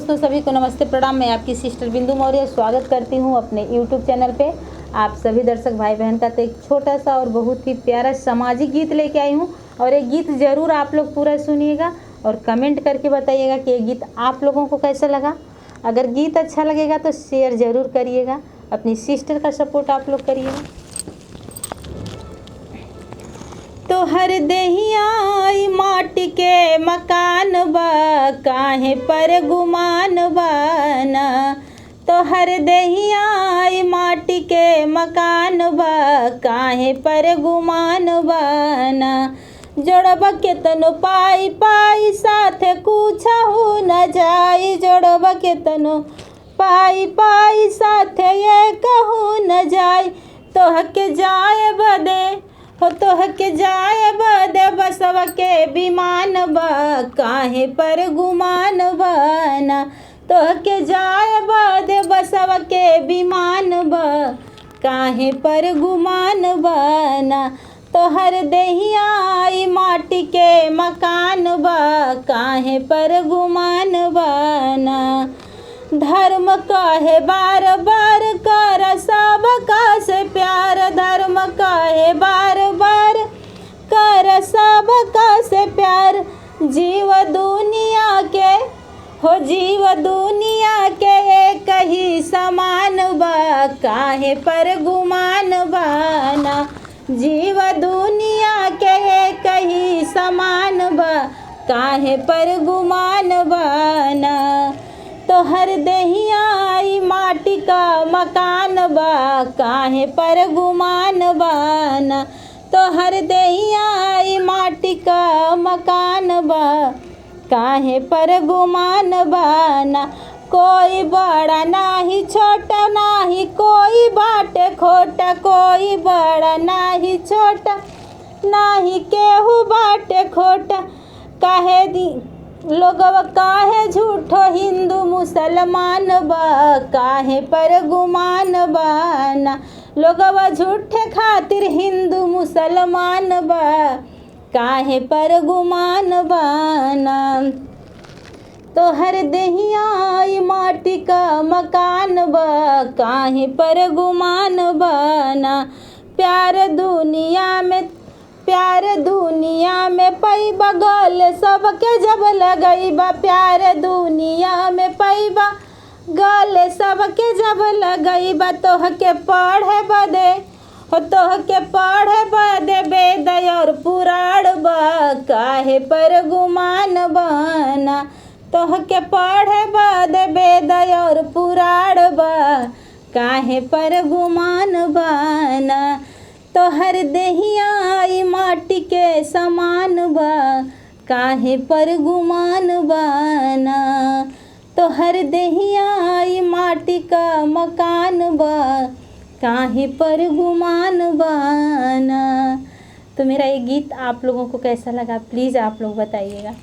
दोस्तों, सभी को नमस्ते प्रणाम। मैं आपकी सिस्टर बिंदु मौर्य स्वागत करती हूं अपने यूट्यूब चैनल पे। आप सभी दर्शक भाई बहन का तो एक छोटा सा और बहुत ही प्यारा सामाजिक गीत लेके आई हूं और ये गीत ज़रूर आप लोग पूरा सुनिएगा और कमेंट करके बताइएगा कि ये गीत आप लोगों को कैसा लगा। अगर गीत अच्छा लगेगा तो शेयर ज़रूर करिएगा, अपनी सिस्टर का सपोर्ट आप लोग करिएगा। तो हर देहिया माटी के मकान बा, काहे पर गुमान बाना। तो हर देहिया माटी के मकान बा, काहे पर गुमान बाना। जोड़ब केतनो पाई पाई साथे कुछहु न जाई, जोड़ब केतनो पाई पाई साथे ये कहू न जाई। तोहके जाए बदे हो तोहके जाए बदे बसवा के विमान बा, काहे पर गुमान बाना। तोहके जाए बदे बसवा के विमान बा, काहे पर गुमान बाना। तोहर देहिया माटी के मकान बा, काहे पर गुमान बाना। धर्म काहे बार बार कर सब का से प्यार, धर्म काहे बार बार कर सब का से प्यार। जीव दुनिया के हो जीव दुनिया के एक ही समान बा, काहे पर गुमान बाना। जीव दुनिया के एक ही समान बा, काहे पर गुमान बाना। तो हर देहिया माटी का मकान बा, काहे पर गुमान बाना। तो हर देहिया माटी का मकान बा, काहे पर गुमान बाना। कोई बड़ा नाही छोटा, नाही कोई बाटे खोटा, कोई बड़ा नाही छोटा, नाही केहू बाटे खोटा। काहे दी लोगवा काहे झूठो हिंदू मुसलमान बा, काहे पर गुमान बाना। लोगवा झूठे खातिर हिंदू मुसलमान बा, काहे पर गुमान बाना। तो हर देहिया माटी का मकान बा, काहे पर गुमान बाना। प्यार दुनिया में पैबा गल सबके जब लगैबा, प्यार दुनिया में पैबा गल सबके जब लगैबा। तोहके पढ़े बदे हो तोहके पढ़े बदे वेद और पुराण बा, काहे पर गुमान बाना। तोहके पढ़े बदे वेद और पुराण बा, काहे पर गुमान बाना। तो हर देहिया माटी के समान बा, काहे पर गुमान बाना। तो हर देहिया माटी का मकान बा, काहे पर गुमान बाना। तो मेरा ये गीत आप लोगों को कैसा लगा प्लीज़ आप लोग बताइएगा।